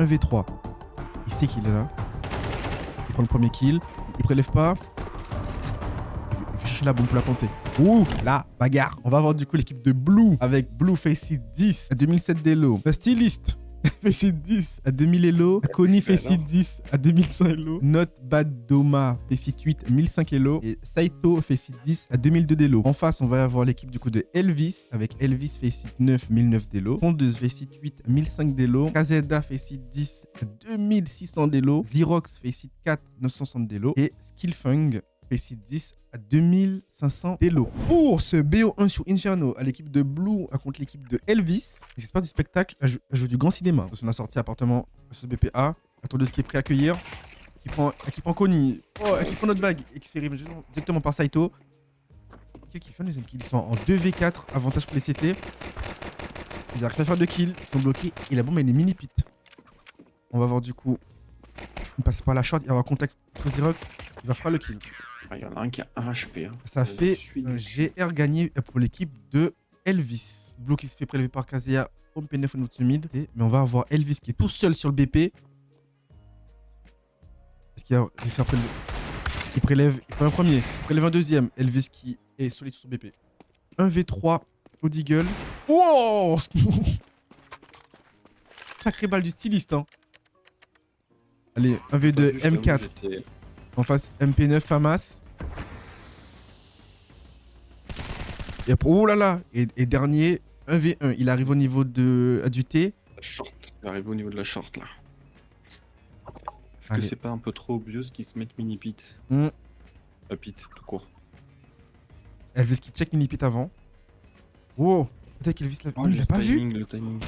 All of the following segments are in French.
1v3. Il sait qu'il est là. Il prend le premier kill. Il prélève pas. Il fait chercher la bombe pour la planter. Ouh, là, bagarre. On va avoir du coup l'équipe de Blue avec Blue Faceit 10 à 2007 d'Elo. The Stylist Faceit 10 à 2000 Elo. Connie Faceit 10 à 2100 Elo. Not Bad Doma Faceit 8 à 1005 Elo. Et Saito Faceit 10 à 2002 d'Elo. En face, on va avoir l'équipe du coup de Elvis avec Elvis Faceit 9 1009 d'Elo. Fondeuse Faceit 8 1005 d'Elo. Kazeda Faceit 10 à 2600 d'Elo. Xerox Faceit 4 960 d'Elo. Et Skillfung Faceit 10 à 2500 d'Elo. Pour ce BO1 sur Inferno à l'équipe de Blue contre l'équipe de Elvis, j'espère du spectacle à jouer du grand cinéma. On a sorti appartement sur BPA, la tondeuse qui est prêt à accueillir, qui prend Connie, qui prend notre bague et qui se fait river directement par Saito. Qui fait un deuxième kill. Ils sont en 2v4, avantage pour les CT. Ils arrivent à faire 2 kills, ils sont bloqués et la bombe elle est mini pit. On va voir du coup, on passe par la short, il va avoir contact pour Xerox, il va faire le kill. Il y en a un qui a 1 HP. Hein. Ça fait un GR gagné pour l'équipe de Elvis. Blue qui se fait prélever par Kazea, home P9 au niveau mid. Mais on va avoir Elvis qui est tout seul sur le BP. Est-ce qu'il a réussi à prélever? Il prélève un premier, il prélève un deuxième. Elvis qui est solide sur son BP. 1v3 au Deagle. Wow. Sacré balle du styliste. Hein. Allez, 1v2 M4. En face, MP9 Famas. Et après, oh là là. Et dernier, 1v1. Il arrive au niveau du T. La short. Il arrive au niveau de la short là. Est-ce que c'est pas un peu trop obvious qu'ils se mettent mini pit pit, tout court. Elvis qui check mini pit avant. Wow. Peut-être qu'Elvis l'a il l'a pas vu. Le timing.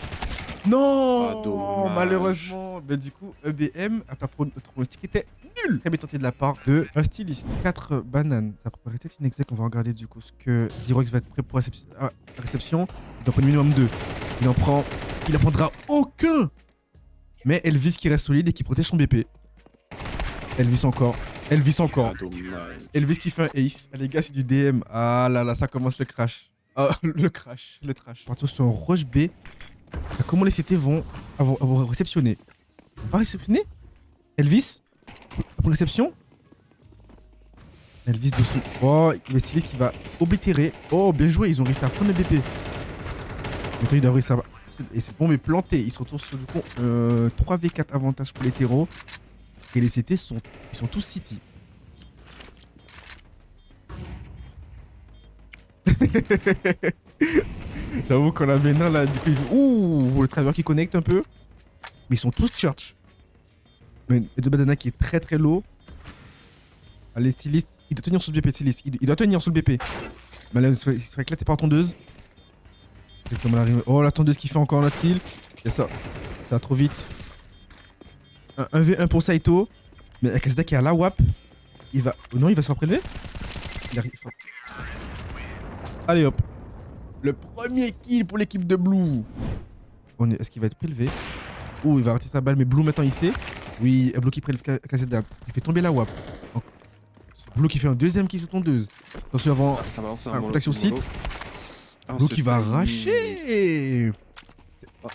Non, malheureusement. Ben, du coup, EBM, à ta pronostic était nul. Très bien tenté de la part de un styliste. 4 bananes. Ça pourrait être une exec. On va regarder du coup ce que Xerox va être prêt pour réception. Il doit prendre minimum 2. Il en prendra aucun. Mais Elvis qui reste solide et qui protège son BP. Elvis encore. Elvis encore. Elvis qui fait un ace. Ah, les gars, c'est du DM. Ah là là, ça commence le crash. Ah, le crash. Le trash. Partir sur un rush B. Comment les CT vont avoir réceptionné? Ils vont pas réceptionner? Elvis? Pour réception? Elvis doucement. Oh, il y a Stylist qui va oblitérer. Oh, bien joué, ils ont réussi à prendre le BP. Maintenant, ils doivent réussir à... Et cette bombe est plantée. Ils se retrouvent sur du coup 3v4 avantage pour les terreaux. Et les CT ils sont tous City. J'avoue qu'on a Bénin là, du coup, ouh, le travers qui connecte un peu. Mais ils sont tous church. Mais de Badana qui est très très low. Allez, styliste, il doit tenir sur le BP, styliste. Il doit tenir sur le BP. Mais là, il se fait éclater par la tondeuse. Oh, la tondeuse qui fait encore un autre kill. Et ça va trop vite. Un 1v1 pour Saito. Mais Akazeda qui est à la WAP. Il va se faire prélever. Il arrive. Allez hop. Le premier kill pour l'équipe de Blue. Est-ce qu'il va être prélevé? Oh, il va arrêter sa balle, mais Blue maintenant il sait. Oui, Blue qui prélève Kazeda. Il fait tomber la WAP. Blue qui fait un deuxième kill sur tondeuse. Attention avant un contact sur site. Blue qui va arracher.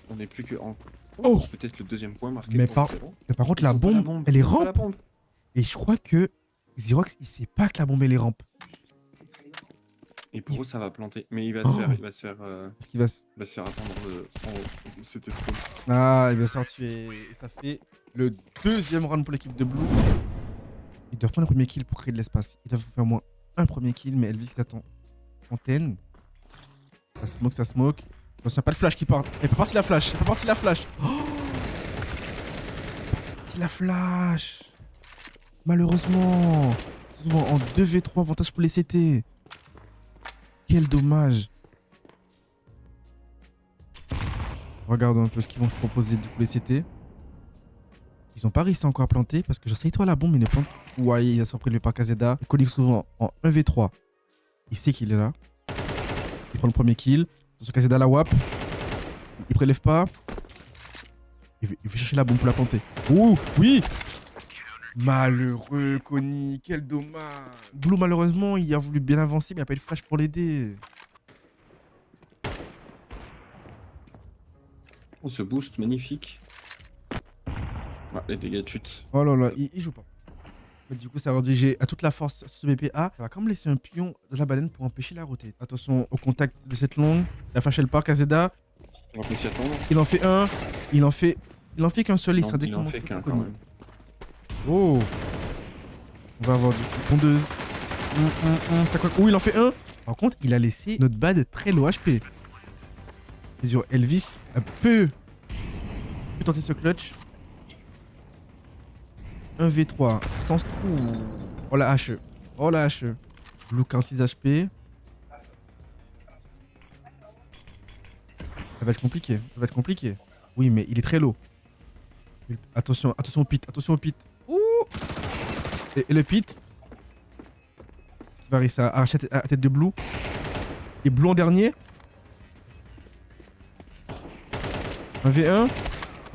On n'est plus que en... Oh, peut-être le deuxième point marqué. Mais par contre, la bombe, elle est rampe. Et je crois que Xerox, il sait pas que la bombe, elle est rampe. Et pour eux, ça va planter. Mais il va se faire attendre cet escape. Ah, il va se faire tuer. Et ça fait le deuxième round pour l'équipe de Blue. Ils doivent prendre le premier kill pour créer de l'espace. Ils doivent faire au moins un premier kill, mais Elvis l'attend. Antenne. Ça smoke. Attention, pas de flash qui part. Elle est pas partie la flash. Oh, c'est la flash. Malheureusement. En 2v3, avantage pour les CT. Quel dommage. Regardons un peu ce qu'ils vont se proposer du coup les CT. Ils ont pas réussi encore à planter parce que j'essaye toi la bombe, mais ne plante. Ouais, il a surpris le par Kazeda. Il collige souvent en 1v3. Il sait qu'il est là. Il prend le premier kill. Sur Kazeda la WAP. Il prélève pas. Il veut chercher la bombe pour la planter. Ouh, oui. Malheureux, Connie. Quel dommage. Blue, malheureusement, il a voulu bien avancer, mais il n'y a pas eu de flash pour l'aider. Oh, ce boost magnifique. Ah, les dégâts de chute. Oh là là, il joue pas. Mais du coup, ça va rediriger à toute la force sur ce BPA. Ça va quand même laisser un pion de la baleine pour empêcher la rotate. Attention au contact de cette longue. La flash, elle part, Kazeda. On va s'y attendre. Il en fait un. Il en fait qu'un seul. Il sera Non, il en directement fait qu'un quand Connie. même. Oh. On va avoir du coup pondeuse. Ça quoi. Oh, il en fait un. Par contre, il a laissé notre bad très low HP. C'est dur. Elvis peut tenter ce clutch. 1v3. Sans trou. Oh la hache. Oh la hache. Blue quantise HP. Ça va être compliqué. Ça va être compliqué. Oui, mais il est très low. Attention, attention au pit. Attention au pit. Ouh. Et le pit. Varie, ça arrache la tête de Blue. Et Blue en dernier. 1v1.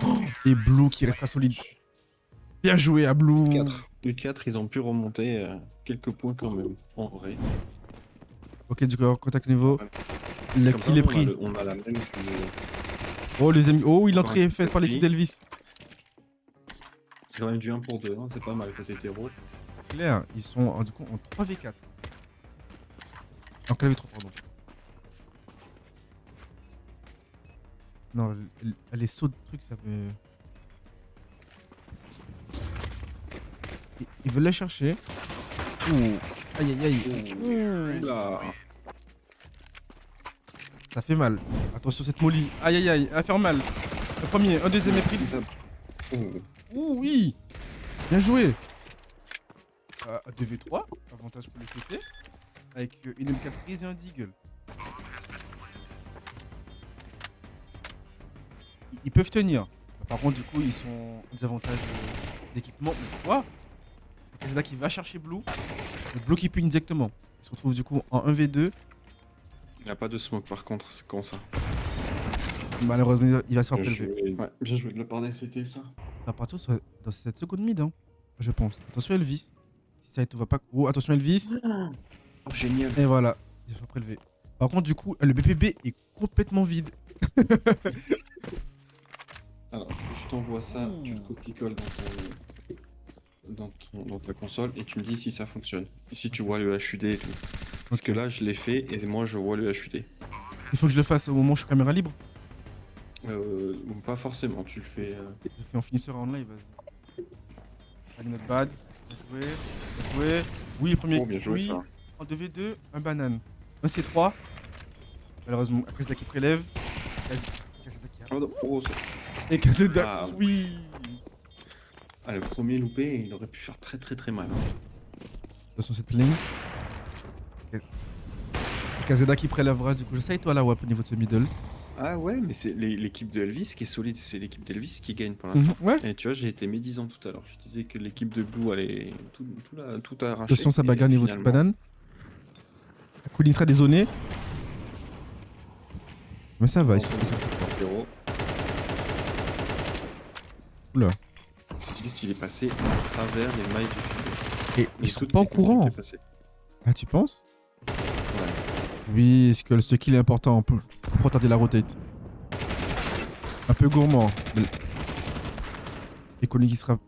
Oh, et Blue qui restera solide. Bien joué à Blue. 4. U4, ils ont pu remonter quelques points quand même, en vrai. Ok, du coup, contact niveau. Le Comme kill ça, est pris. On a la même. Oh, les amis. Oh, il l'entrée est Encore un faite par l'équipe d'Elvis. C'est quand même du 1 pour 2, hein, c'est pas mal face hétéro. Claire, ils sont du coup en 3v4. En 4v3, pardon. Non, les sauts de trucs, ça me. Ils veulent la chercher. Ouh. Aïe aïe aïe. Oula. Ça fait mal. Attention cette molly. Aïe aïe aïe. Elle va faire mal. Le premier, un deuxième est pris. Oh. Ouh oui. Bien joué. 2v3. Avantage pour les CT. Avec une M4 prise et un deagle. Ils peuvent tenir. Par contre, du coup, ils sont en désavantage d'équipement. Mais quoi? C'est là qui va chercher Blue. Le Blue qui pune directement. Il se retrouve du coup en 1v2. Il n'y a pas de smoke par contre, c'est con ça. Malheureusement, il va se faire Bien prélever. joué. Ouais, bien joué de la part des CT ça. Ça va partir dans cette seconde mid, hein, je pense. Attention Elvis. Si ça ne va pas. Oh, attention Elvis. Oh, génial. Et voilà, il va faire prélever. Par contre, du coup, le BPB est complètement vide. Alors, je t'envoie ça, tu le copies-colles dans ta console et tu me dis si ça fonctionne. Et si tu vois le HUD et tout. Parce Ok. que là, je l'ai fait et moi, je vois le HUD. Il faut que je le fasse au moment où je suis caméra libre. Pas forcément, tu le fais. Je le fais en finisseur en live, vas-y. Allez, not bad. Bien joué. Bien joué. Oui, le premier. Oh, bien joué oui. ça. En 2v2, un banane. Un C3. Malheureusement, après c'est qui prélève. Kazeda qui a. Oh, non. Oh, Et Kazeda, Ah. oui. ah, le premier loupé, il aurait pu faire très très très mal. Attention cette ligne. Kazeda qui prélèvera du coup. J'essaye toi là, ouais, au niveau de ce middle. Ah ouais, mais c'est l'équipe de Elvis qui est solide, c'est l'équipe d'Elvis qui gagne pour l'instant. Ouais. Et tu vois, j'ai été médisant tout à l'heure. Je disais que l'équipe de Blue allait tout arracher. Attention, ça bagarre au niveau de cette finalement- banane. Colin sera dézoné. Mais ça va, ils sont. 0. Oula. Styliste, il est passé à travers les mailles du filet. Et ils sont pas au courant. Ah, tu penses? Ouais. Oui, est-ce que ce kill est important pour retarder la rotate? Un peu gourmand. Et Colin qui sera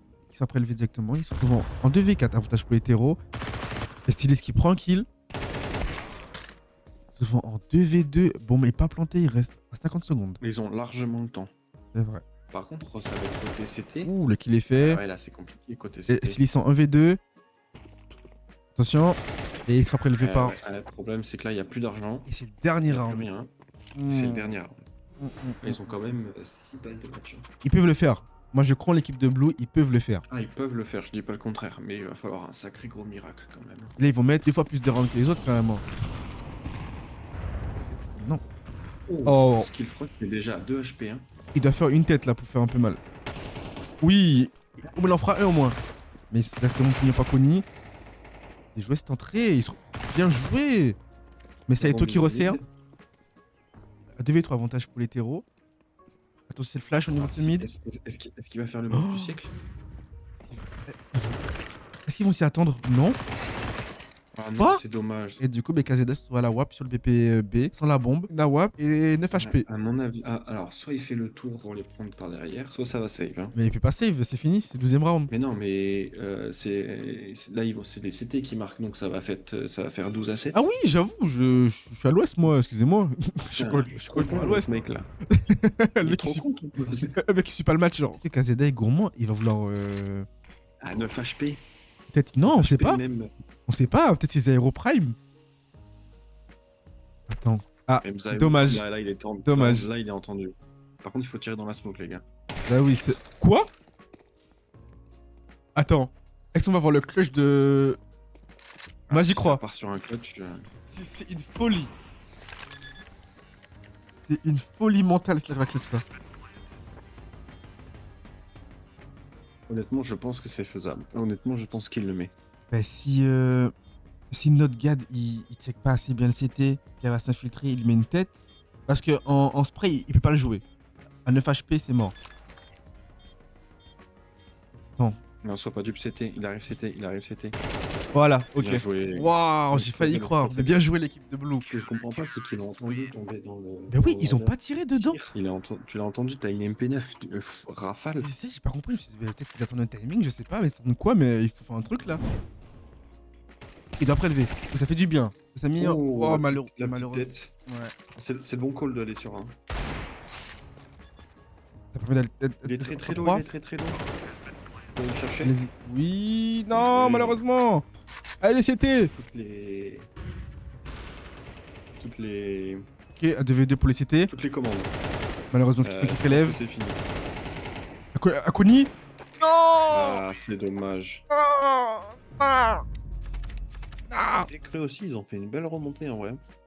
prélevé directement. Ils se retrouvent en 2v4, avantage pour l'hétéro. Et Stylist qui prend un kill. Souvent en 2v2. Bon, mais pas planté, il reste à 50 secondes. Ils ont largement le temps. C'est vrai. Par contre, ça va être côté CT. Ouh, le kill est fait. Ouais, là, c'est compliqué côté Et CT. Stylist en 1v2. Attention. Et il sera prélevé par. Le problème, c'est que là, il n'y a plus d'argent. Et c'est le dernier Il n'y a round. plus rien. Mmh. C'est le dernier round. Mmh. Ils ont quand même 6 balles de match. Ils peuvent le faire. Moi, je crois en l'équipe de Blue, ils peuvent le faire. Ah, ils peuvent le faire, je dis pas le contraire, mais il va falloir un sacré gros miracle quand même. Là, ils vont mettre 2 fois plus de rounds que les autres, quand même. hein. Non. Oh. Skill Frog est déjà à 2 HP. Hein. Il doit faire une tête, là, pour faire un peu mal. Oui. On en fera un au moins. Mais c'est directement qu'il n'y a pas connu. Ils jouaient cette entrée. Ils sont bien joués. Mais ça, Eto qui resserre. À 2v3 avantage pour l'hétéro. Attention, c'est le flash au niveau de ce mid. Est-ce qu'il va faire le move du siècle? Est-ce qu'ils vont s'y attendre? Non. Ah non, Quoi? c'est dommage. Et du coup, BKZS se trouve à la WAP sur le BPB, sans la bombe, la WAP et 9 HP. À mon avis, alors soit il fait le tour pour les prendre par derrière, soit ça va save. Hein. Mais il peut pas save, c'est fini, c'est 12ème round. Mais non, mais là, c'est les CT qui marquent, donc ça va faire 12 à 7. Ah oui, j'avoue, je suis à l'ouest, moi, excusez-moi. Je suis Trop complètement à con, l'ouest. ce mec là. Le Il est mec, trop con, ton pote. le mec, il suit pas le match, genre. KZD est gourmand, il va vouloir. Ah, 9 HP. Peut-être. Non, on sait HP pas. même. On sait pas, peut-être c'est Aero Prime. Attends. Ah, Même Zayo, dommage. Là, il est tendu. Dommage. Là, il est entendu. Par contre, il faut tirer dans la smoke, les gars. Bah oui, c'est. Quoi? Attends. Est-ce qu'on va voir le clutch de. Moi, j'y Si crois. Ça part sur un clutch. C'est une folie. C'est une folie mentale, si la clutch, ça. Honnêtement, je pense que c'est faisable. Honnêtement, je pense qu'il le met. Bah si. Si notre gad il check pas assez bien le CT, qu'il va s'infiltrer, il met une tête. Parce que en spray, il peut pas le jouer. À 9 HP, c'est mort. Non, sois pas dupe, CT. Il arrive CT. Voilà, ok. Bien joué. Waouh, j'ai failli y croire. Mais bien joué l'équipe de Blue. Ce que je comprends pas, c'est qu'il a entendu tomber dans le. Mais oui, dans ils ont le pas tiré dedans. tir. Tu l'as entendu, t'as une MP9 rafale. Je sais, j'ai pas compris. Je me suis dit, bah, peut-être qu'ils attendent un timing, je sais pas, mais c'est quoi, mais il faut faire un truc là. Il doit prélever. Ça fait du bien. Ça a mis. Oh, malheureux. La petite Malheureux. tête. Ouais. C'est le bon call d'aller sur un. Ça permet d'être. Il est très très low, droit. il est très très low. Faut le chercher. Allez-y. Oui, non, Oui. malheureusement. Allez, CT. Toutes les. Ok, 2v2 pour les CT. Toutes les commandes. Malheureusement, ce qui relève. C'est fini. Akoni. Non. Ah, c'est dommage. Ah. J'ai cru aussi, ils ont fait une belle remontée en vrai.